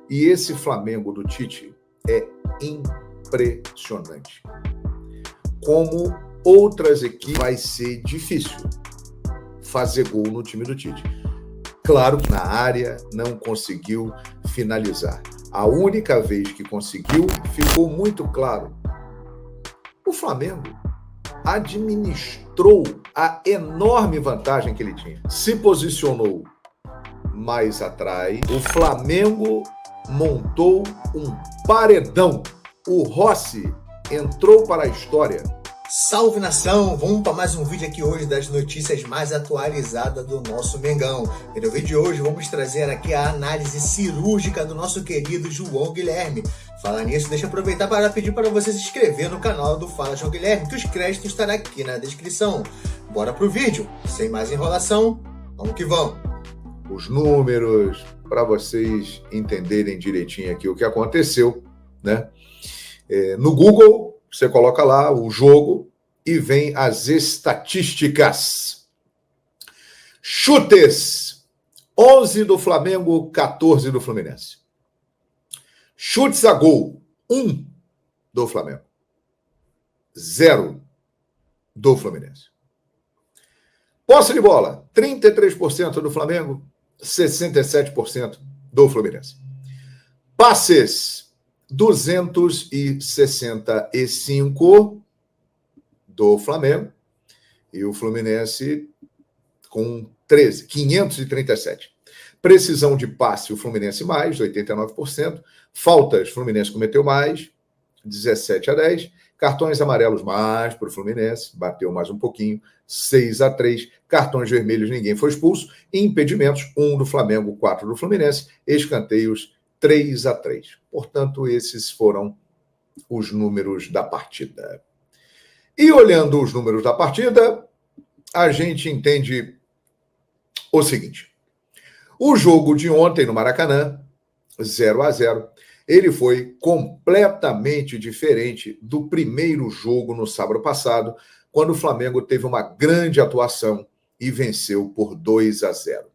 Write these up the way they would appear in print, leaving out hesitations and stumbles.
E esse Flamengo do Tite é impressionante. Como outras equipes, vai ser difícil fazer gol no time do Tite. Claro que na área não conseguiu finalizar. A única vez que conseguiu, ficou muito claro. O Flamengo administrou a enorme vantagem que ele tinha. Se posicionou mais atrás. O Flamengo montou um paredão. O Rossi entrou para a história. Salve, nação! Vamos para mais um vídeo aqui hoje das notícias mais atualizadas do nosso Mengão. E no vídeo de hoje vamos trazer aqui a análise cirúrgica do nosso querido João Guilherme. Falar nisso, deixa eu aproveitar para pedir para você se inscrever no canal do Fala João Guilherme, que os créditos estarão aqui na descrição. Bora pro vídeo, sem mais enrolação, vamos que vamos! Os números, para vocês entenderem direitinho aqui o que aconteceu, né? No Google, você coloca lá o jogo e vem as estatísticas. Chutes, 11 do Flamengo, 14 do Fluminense. Chutes a gol, 1 do Flamengo, 0 do Fluminense. Posse de bola, 33% do Flamengo, 67% do Fluminense. Passes, 265 do Flamengo e o Fluminense com 537. Precisão de passe, o Fluminense mais, 89%. Faltas, o Fluminense cometeu mais, 17-10. Cartões amarelos mais para o Fluminense, bateu mais um pouquinho, 6-3. Cartões vermelhos, ninguém foi expulso. Impedimentos, 1 do Flamengo, 4 do Fluminense. Escanteios, 3-3. Portanto, esses foram os números da partida. E olhando os números da partida, a gente entende o seguinte. O jogo de ontem no Maracanã, 0-0, ele foi completamente diferente do primeiro jogo no sábado passado, quando o Flamengo teve uma grande atuação e venceu por 2-0.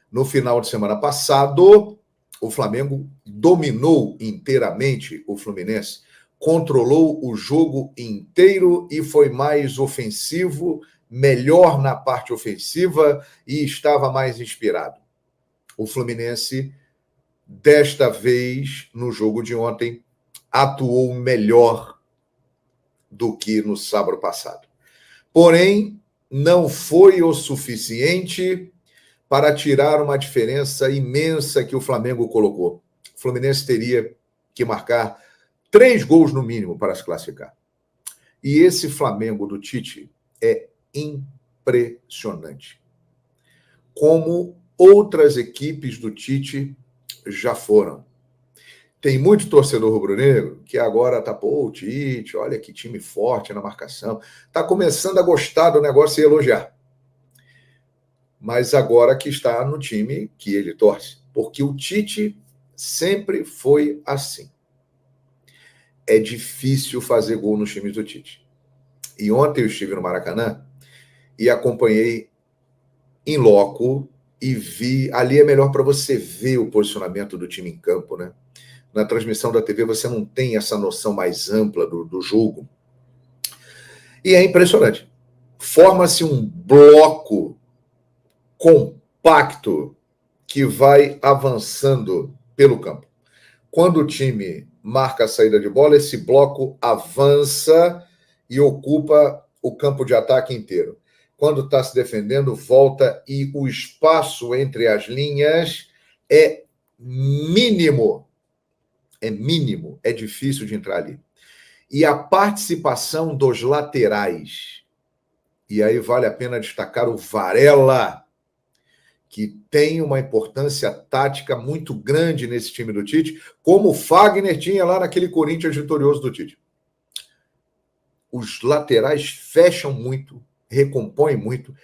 No final de semana passado, o Flamengo dominou inteiramente o Fluminense, controlou o jogo inteiro e foi mais ofensivo, melhor na parte ofensiva e estava mais inspirado. O Fluminense, desta vez, no jogo de ontem, atuou melhor do que no sábado passado. Porém, não foi o suficiente para tirar uma diferença imensa que o Flamengo colocou. O Fluminense teria que marcar 3 gols no mínimo para se classificar. E esse Flamengo do Tite é impressionante. Como outras equipes do Tite já foram. Tem muito torcedor rubro-negro que agora tá, o Tite, olha que time forte na marcação. Tá começando a gostar do negócio e elogiar. Mas agora que está no time que ele torce. Porque o Tite sempre foi assim. É difícil fazer gol nos times do Tite. E ontem eu estive no Maracanã e acompanhei em loco e vi... Ali é melhor para você ver o posicionamento do time em campo, né? Na transmissão da TV você não tem essa noção mais ampla do jogo. E é impressionante. Forma-se um bloco compacto que vai avançando pelo campo. Quando o time marca a saída de bola, esse bloco avança e ocupa o campo de ataque inteiro. Quando está se defendendo, volta e o espaço entre as linhas é mínimo. É mínimo, é difícil de entrar ali. E a participação dos laterais, e aí vale a pena destacar o Varela, que tem uma importância tática muito grande nesse time do Tite, como o Fagner tinha lá naquele Corinthians vitorioso do Tite. Os laterais fecham muito, recompõem muito.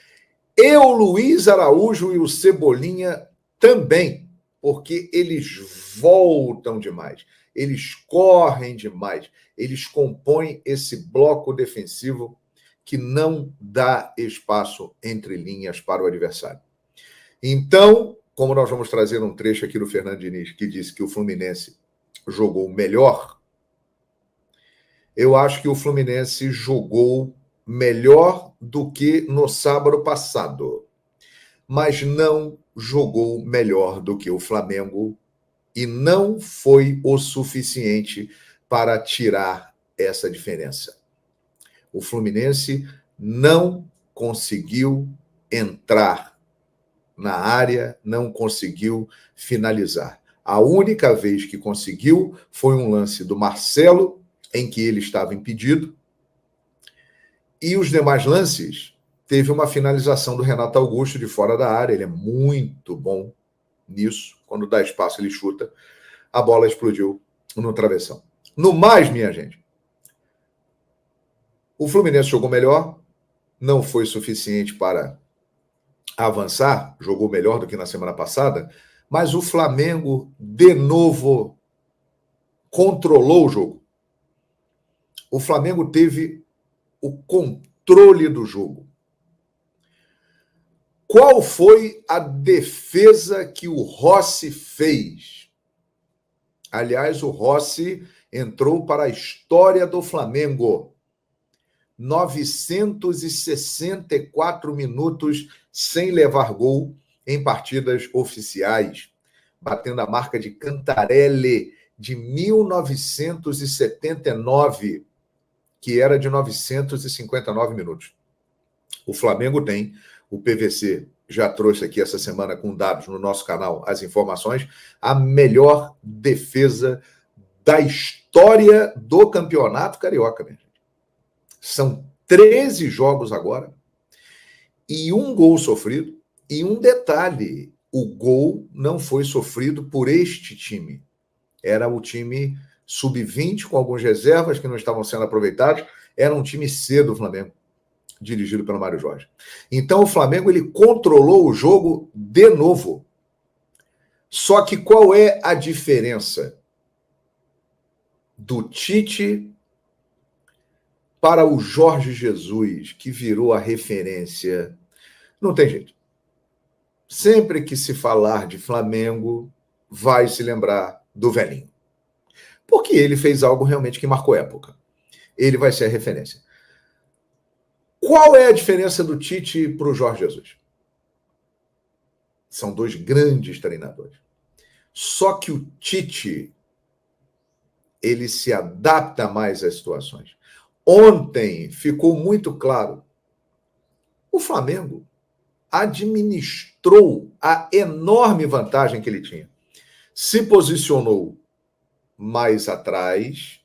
E o Luiz Araújo e o Cebolinha também, porque eles voltam demais, eles correm demais, eles compõem esse bloco defensivo que não dá espaço entre linhas para o adversário. Então, como nós vamos trazer um trecho aqui do Fernando Diniz, que disse que o Fluminense jogou melhor, eu acho que o Fluminense jogou melhor do que no sábado passado, mas não jogou melhor do que o Flamengo e não foi o suficiente para tirar essa diferença. O Fluminense não conseguiu entrar na área, não conseguiu finalizar. A única vez que conseguiu foi um lance do Marcelo, em que ele estava impedido, e os demais lances teve uma finalização do Renato Augusto de fora da área. Ele é muito bom nisso. Quando dá espaço, ele chuta. A bola explodiu no travessão. No mais, minha gente, o Fluminense jogou melhor, não foi suficiente para avançar, jogou melhor do que na semana passada, mas o Flamengo, de novo, controlou o jogo. O Flamengo teve o controle do jogo. Qual foi a defesa que o Rossi fez? Aliás, o Rossi entrou para a história do Flamengo. 964 minutos sem levar gol em partidas oficiais, batendo a marca de Cantarelli de 1979, que era de 959 minutos. O Flamengo tem, o PVC já trouxe aqui essa semana com dados no nosso canal as informações, a melhor defesa da história do Campeonato Carioca, minha gente. São 13 jogos agora e um gol sofrido. E um detalhe, o gol não foi sofrido por este time. Era o time sub-20 com algumas reservas que não estavam sendo aproveitados. Era um time C do Flamengo, dirigido pelo Mário Jorge. Então o Flamengo ele controlou o jogo de novo. Só que qual é a diferença do Tite para o Jorge Jesus, que virou a referência? Não tem jeito. Sempre que se falar de Flamengo, vai se lembrar do velhinho. Porque ele fez algo realmente que marcou época. Ele vai ser a referência. Qual é a diferença do Tite para o Jorge Jesus? São dois grandes treinadores. Só que o Tite, ele se adapta mais às situações. Ontem ficou muito claro, o Flamengo administrou a enorme vantagem que ele tinha. Se posicionou mais atrás,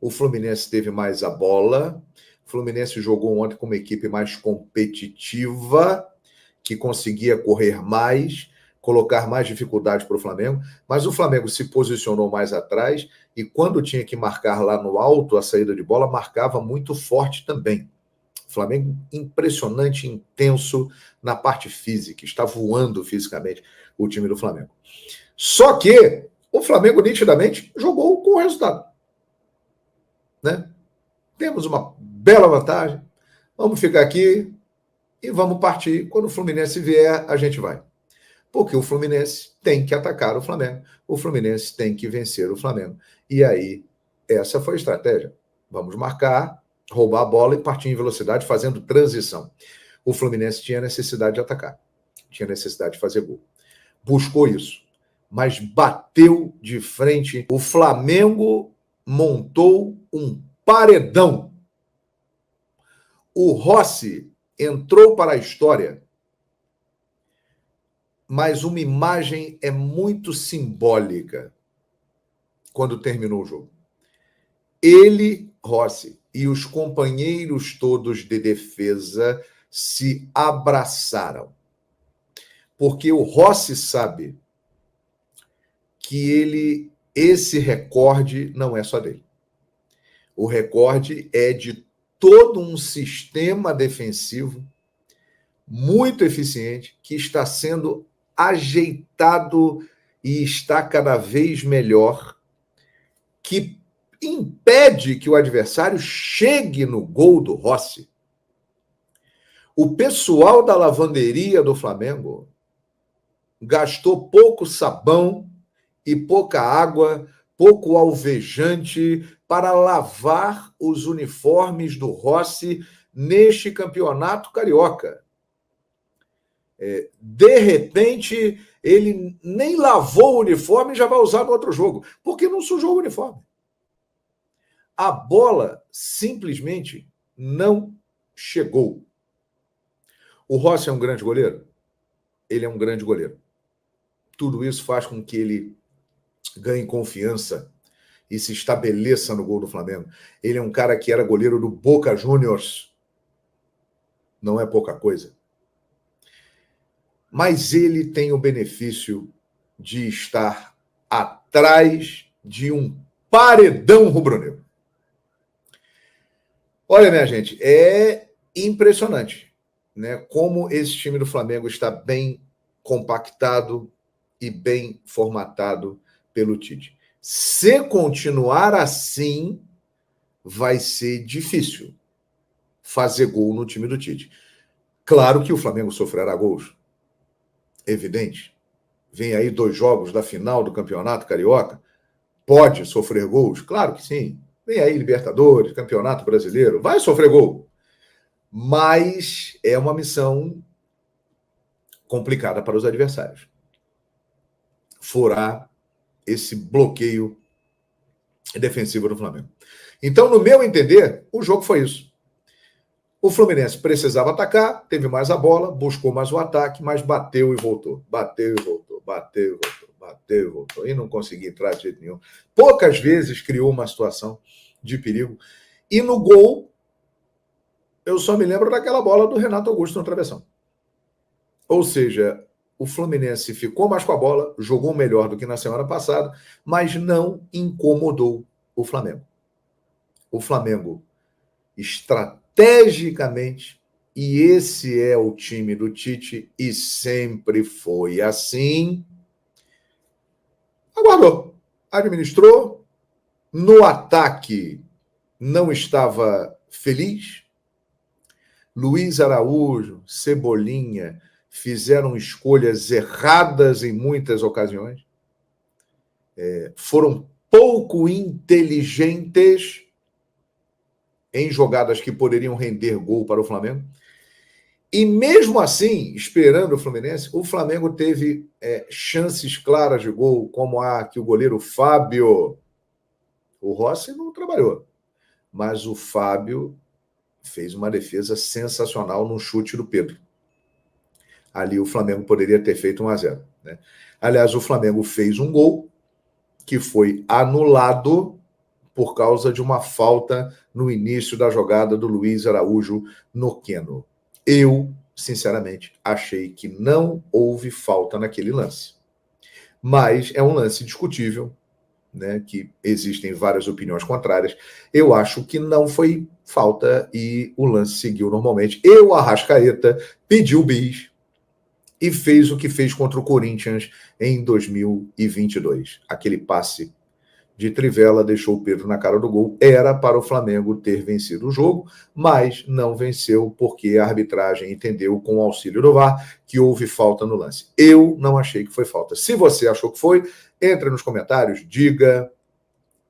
o Fluminense teve mais a bola, o Fluminense jogou ontem com uma equipe mais competitiva, que conseguia correr mais, colocar mais dificuldade para o Flamengo, mas o Flamengo se posicionou mais atrás e quando tinha que marcar lá no alto a saída de bola, marcava muito forte também. O Flamengo impressionante, intenso na parte física, está voando fisicamente o time do Flamengo. Só que o Flamengo nitidamente jogou com o resultado. Né? Temos uma bela vantagem, vamos ficar aqui e vamos partir. Quando o Fluminense vier, a gente vai. Porque o Fluminense tem que atacar o Flamengo, o Fluminense tem que vencer o Flamengo. E aí, essa foi a estratégia. Vamos marcar, roubar a bola e partir em velocidade, fazendo transição. O Fluminense tinha necessidade de atacar, tinha necessidade de fazer gol. Buscou isso, mas bateu de frente. O Flamengo montou um paredão. O Rossi entrou para a história, mas uma imagem é muito simbólica quando terminou o jogo. Ele, Rossi, e os companheiros todos de defesa se abraçaram. Porque o Rossi sabe que esse recorde não é só dele. O recorde é de todo um sistema defensivo muito eficiente que está sendo ajeitado e está cada vez melhor, que impede que o adversário chegue no gol do Rossi. O pessoal da lavanderia do Flamengo gastou pouco sabão e pouca água, pouco alvejante para lavar os uniformes do Rossi neste campeonato carioca. De repente, ele nem lavou o uniforme e já vai usar no outro jogo, porque não sujou o uniforme. A bola simplesmente não chegou. O Rossi é um grande goleiro? Ele é um grande goleiro. Tudo isso faz com que ele ganhe confiança e se estabeleça no gol do Flamengo. Ele é um cara que era goleiro do Boca Juniors. Não é pouca coisa. Mas ele tem o benefício de estar atrás de um paredão rubro-negro. Olha, minha gente, é impressionante, né, como esse time do Flamengo está bem compactado e bem formatado pelo Tite. Se continuar assim, vai ser difícil fazer gol no time do Tite. Claro que o Flamengo sofrerá gols. Evidente. Vem aí 2 jogos da final do Campeonato Carioca. Pode sofrer gols? Claro que sim. Vem aí Libertadores, Campeonato Brasileiro. Vai sofrer gol. Mas é uma missão complicada para os adversários. Furar esse bloqueio defensivo do Flamengo. Então, no meu entender, o jogo foi isso. O Fluminense precisava atacar, teve mais a bola, buscou mais o ataque, mas bateu e voltou. Bateu e voltou, bateu e voltou, bateu e voltou. E não conseguia entrar de jeito nenhum. Poucas vezes criou uma situação de perigo. E no gol, eu só me lembro daquela bola do Renato Augusto no travessão. Ou seja, o Fluminense ficou mais com a bola, jogou melhor do que na semana passada, mas não incomodou o Flamengo. O Flamengo, estrategicamente, e esse é o time do Tite, e sempre foi assim, aguardou, administrou, no ataque não estava feliz. Luiz Araújo, Cebolinha, fizeram escolhas erradas em muitas ocasiões, foram pouco inteligentes em jogadas que poderiam render gol para o Flamengo. E mesmo assim, esperando o Fluminense, o Flamengo teve chances claras de gol, como a que o goleiro Fábio, o Rossi não trabalhou, mas o Fábio fez uma defesa sensacional no chute do Pedro. Ali o Flamengo poderia ter feito 1-0. Né? Aliás, o Flamengo fez um gol que foi anulado por causa de uma falta no início da jogada do Luiz Araújo no Queno. Eu, sinceramente, achei que não houve falta naquele lance. Mas é um lance discutível, né, que existem várias opiniões contrárias. Eu acho que não foi falta e o lance seguiu normalmente. O Arrascaeta pediu bis e fez o que fez contra o Corinthians em 2022. Aquele passe de trivela deixou o Pedro na cara do gol. Era para o Flamengo ter vencido o jogo, mas não venceu porque a arbitragem entendeu, com o auxílio do VAR, que houve falta no lance. Eu não achei que foi falta. Se você achou que foi, entre nos comentários, diga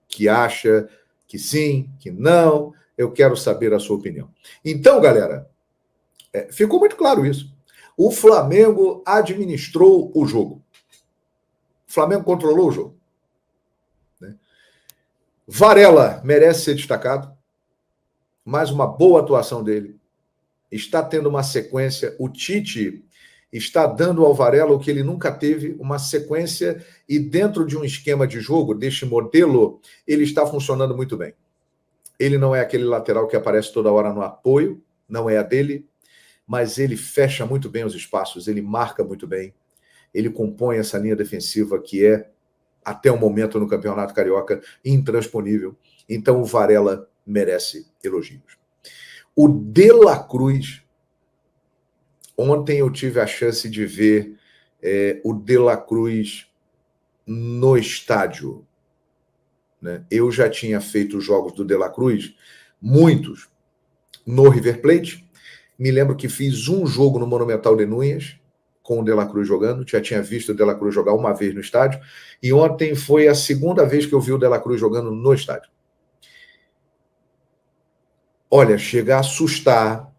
que acha que sim, que não. Eu quero saber a sua opinião. Então, galera, ficou muito claro isso. O Flamengo administrou o jogo. O Flamengo controlou o jogo. Varela merece ser destacado. Mais uma boa atuação dele. Está tendo uma sequência. O Tite está dando ao Varela o que ele nunca teve, uma sequência, e dentro de um esquema de jogo, deste modelo, ele está funcionando muito bem. Ele não é aquele lateral que aparece toda hora no apoio, não é a dele, mas ele fecha muito bem os espaços, ele marca muito bem, ele compõe essa linha defensiva que é, até o momento no Campeonato Carioca, intransponível. Então o Varela merece elogios. O De La Cruz, ontem eu tive a chance de ver o De La Cruz no estádio. Né? Eu já tinha feito jogos do De La Cruz, muitos, no River Plate. Me lembro que fiz um jogo no Monumental de Núñez, com o De La Cruz jogando, já tinha visto o De La Cruz jogar uma vez no estádio, e ontem foi a segunda vez que eu vi o De La Cruz jogando no estádio. Olha, chega a assustar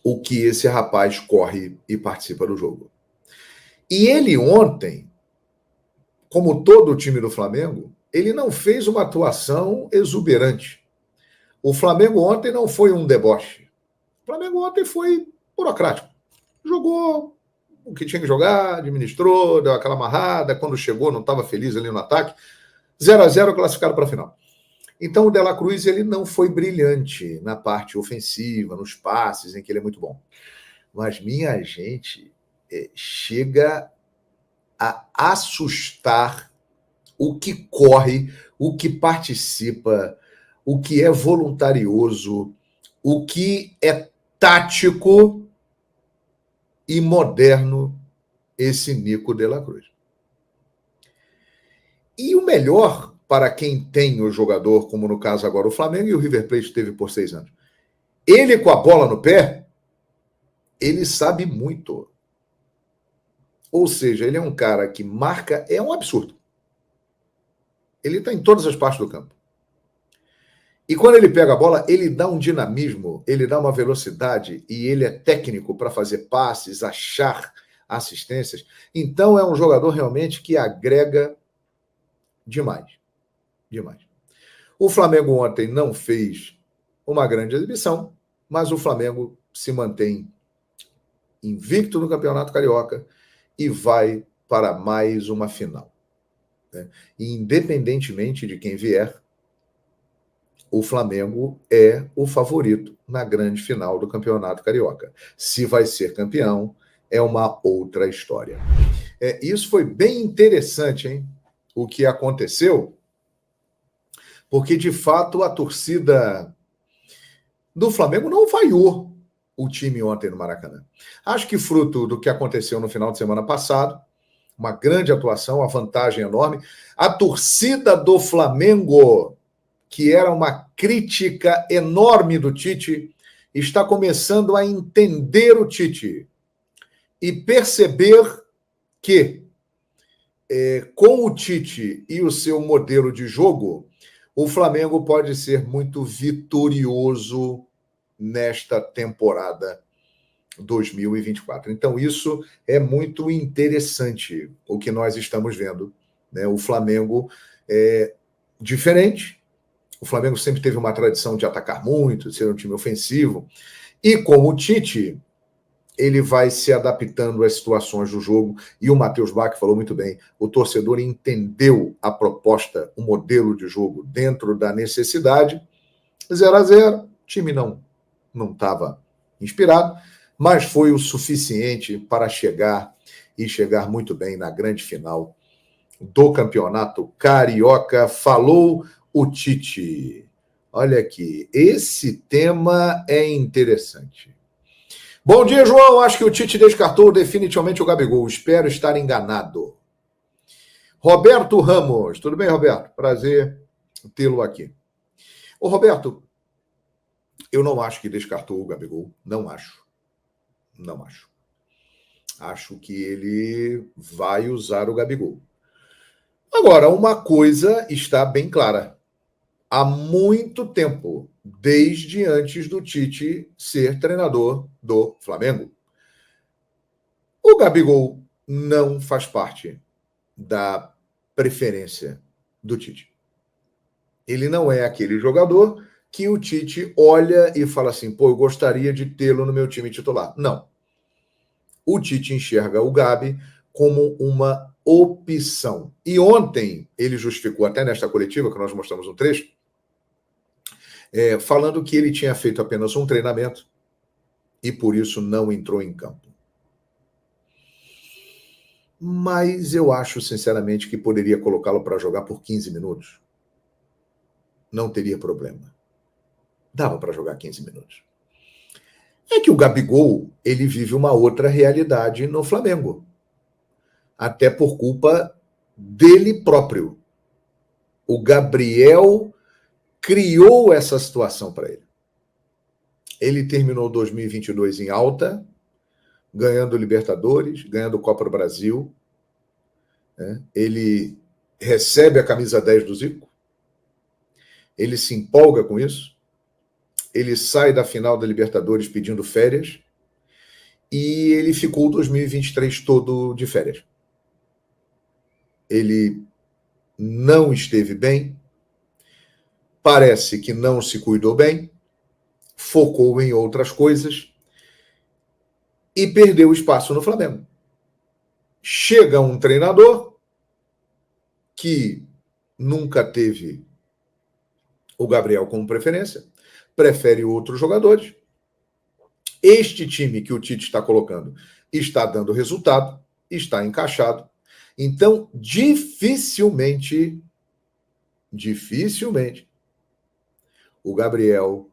o que esse rapaz corre e participa do jogo. E ele ontem, como todo o time do Flamengo, ele não fez uma atuação exuberante. O Flamengo ontem não foi um deboche. O Flamengo ontem foi burocrático. Jogou o que tinha que jogar, administrou, deu aquela amarrada, quando chegou não estava feliz ali no ataque. 0-0 classificado para a final. Então o De La Cruz ele não foi brilhante na parte ofensiva, nos passes, em que ele é muito bom. Mas minha gente, chega a assustar o que corre, o que participa, o que é voluntarioso, o que é tático e moderno esse Nico De La Cruz. E o melhor para quem tem o jogador, como no caso agora o Flamengo e o River Plate teve por 6 anos, ele com a bola no pé, ele sabe muito. Ou seja, ele é um cara que marca, é um absurdo. Ele está em todas as partes do campo. E quando ele pega a bola, ele dá um dinamismo, ele dá uma velocidade e ele é técnico para fazer passes, achar assistências. Então é um jogador realmente que agrega demais. Demais. O Flamengo ontem não fez uma grande exibição, mas o Flamengo se mantém invicto no Campeonato Carioca e vai para mais uma final. Né? E independentemente de quem vier, o Flamengo é o favorito na grande final do Campeonato Carioca. Se vai ser campeão, é uma outra história. Isso foi bem interessante, hein? O que aconteceu, porque, de fato, a torcida do Flamengo não vaiou o time ontem no Maracanã. Acho que fruto do que aconteceu no final de semana passado, uma grande atuação, uma vantagem enorme. A torcida do Flamengo, que era uma crítica enorme do Tite, está começando a entender o Tite e perceber que, com o Tite e o seu modelo de jogo, o Flamengo pode ser muito vitorioso nesta temporada 2024. Então, isso é muito interessante, o que nós estamos vendo. Né? O Flamengo é diferente. O Flamengo sempre teve uma tradição de atacar muito, de ser um time ofensivo. E com o Tite, ele vai se adaptando às situações do jogo. E o Matheus Bach falou muito bem. O torcedor entendeu a proposta, o modelo de jogo dentro da necessidade. 0-0, o time não estava inspirado, mas foi o suficiente para chegar muito bem na grande final do Campeonato Carioca. Falou o Tite. Olha aqui, esse tema é interessante. Bom dia, João. Acho que o Tite descartou definitivamente o Gabigol. Espero estar enganado. Roberto Ramos. Tudo bem, Roberto? Prazer tê-lo aqui. Ô, Roberto, eu não acho que descartou o Gabigol. Não acho. Não acho. Acho que ele vai usar o Gabigol. Agora, uma coisa está bem clara. Há muito tempo, desde antes do Tite ser treinador do Flamengo, o Gabigol não faz parte da preferência do Tite. Ele não é aquele jogador que o Tite olha e fala assim, pô, eu gostaria de tê-lo no meu time titular. Não. O Tite enxerga o Gabi como uma opção. E ontem ele justificou, até nesta coletiva, que nós mostramos um trecho, falando que ele tinha feito apenas um treinamento e por isso não entrou em campo. Mas eu acho, sinceramente, que poderia colocá-lo para jogar por 15 minutos. Não teria problema. Dava para jogar 15 minutos. É que o Gabigol, ele vive uma outra realidade no Flamengo. Até por culpa dele próprio. O Gabriel criou essa situação para ele. Ele terminou 2022 em alta, ganhando Libertadores, ganhando Copa do Brasil, né? Ele recebe a camisa 10 do Zico, ele se empolga com isso, ele sai da final da Libertadores pedindo férias e ele ficou 2023 todo de férias. Ele não esteve bem, parece que não se cuidou bem, focou em outras coisas e perdeu espaço no Flamengo. Chega um treinador que nunca teve o Gabriel como preferência, prefere outros jogadores. Este time que o Tite está colocando está dando resultado, está encaixado. Então, dificilmente, o Gabriel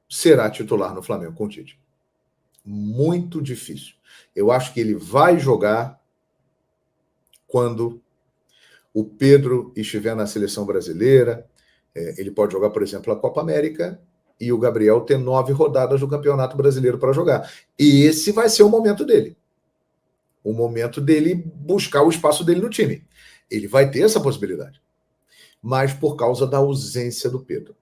será titular no Flamengo com o Tite. Muito difícil. Eu acho que ele vai jogar quando o Pedro estiver na seleção brasileira. Ele pode jogar, por exemplo, a Copa América e o Gabriel ter 9 rodadas do Campeonato Brasileiro para jogar. E esse vai ser o momento dele. O momento dele buscar o espaço dele no time. Ele vai ter essa possibilidade. Mas por causa da ausência do Pedro.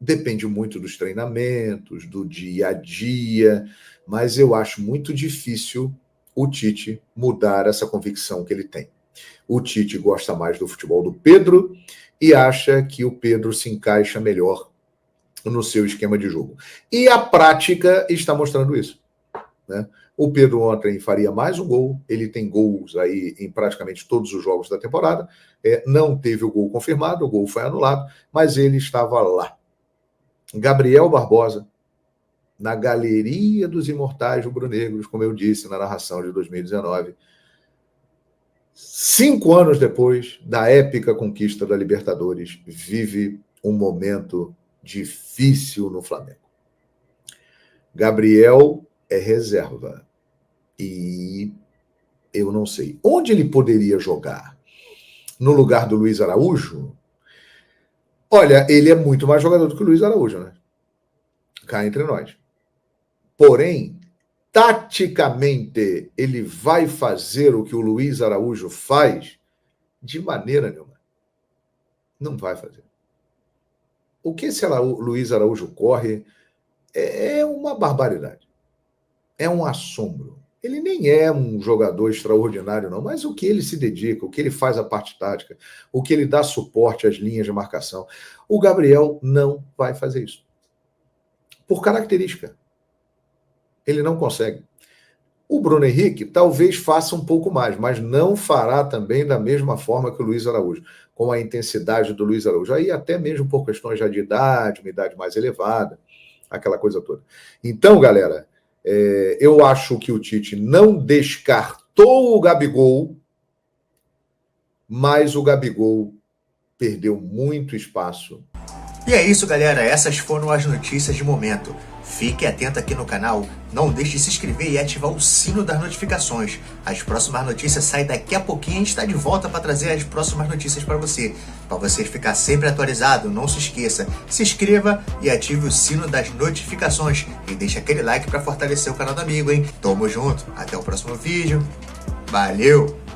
Depende muito dos treinamentos, do dia a dia, mas eu acho muito difícil o Tite mudar essa convicção que ele tem. O Tite gosta mais do futebol do Pedro e acha que o Pedro se encaixa melhor no seu esquema de jogo. E a prática está mostrando isso, né? O Pedro ontem faria mais um gol, ele tem gols aí em praticamente todos os jogos da temporada, não teve o gol confirmado, o gol foi anulado, mas ele estava lá. Gabriel Barbosa, na galeria dos imortais rubro-negros, como eu disse na narração de 2019, 5 anos depois da épica conquista da Libertadores, vive um momento difícil no Flamengo. Gabriel é reserva e eu não sei. Onde ele poderia jogar? No lugar do Luiz Araújo? Olha, ele é muito mais jogador do que o Luiz Araújo, né? Cá entre nós. Porém, taticamente, ele vai fazer o que o Luiz Araújo faz? De maneira nenhuma. Não vai fazer. O que esse Luiz Araújo corre é uma barbaridade. É um assombro. Ele nem é um jogador extraordinário, não, mas o que ele se dedica, o que ele faz a parte tática, o que ele dá suporte às linhas de marcação. O Gabriel não vai fazer isso. Por característica. Ele não consegue. O Bruno Henrique talvez faça um pouco mais, mas não fará também da mesma forma que o Luiz Araújo, com a intensidade do Luiz Araújo. Aí até mesmo por questões já de idade, uma idade mais elevada, aquela coisa toda. Então, galera, eu acho que o Tite não descartou o Gabigol, mas o Gabigol perdeu muito espaço. E é isso, galera. Essas foram as notícias de momento. Fique atento aqui no canal, não deixe de se inscrever e ativar o sino das notificações. As próximas notícias saem daqui a pouquinho, a gente está de volta para trazer as próximas notícias para você. Para você ficar sempre atualizado, não se esqueça, se inscreva e ative o sino das notificações. E deixe aquele like para fortalecer o canal do amigo, hein? Tamo junto, até o próximo vídeo. Valeu!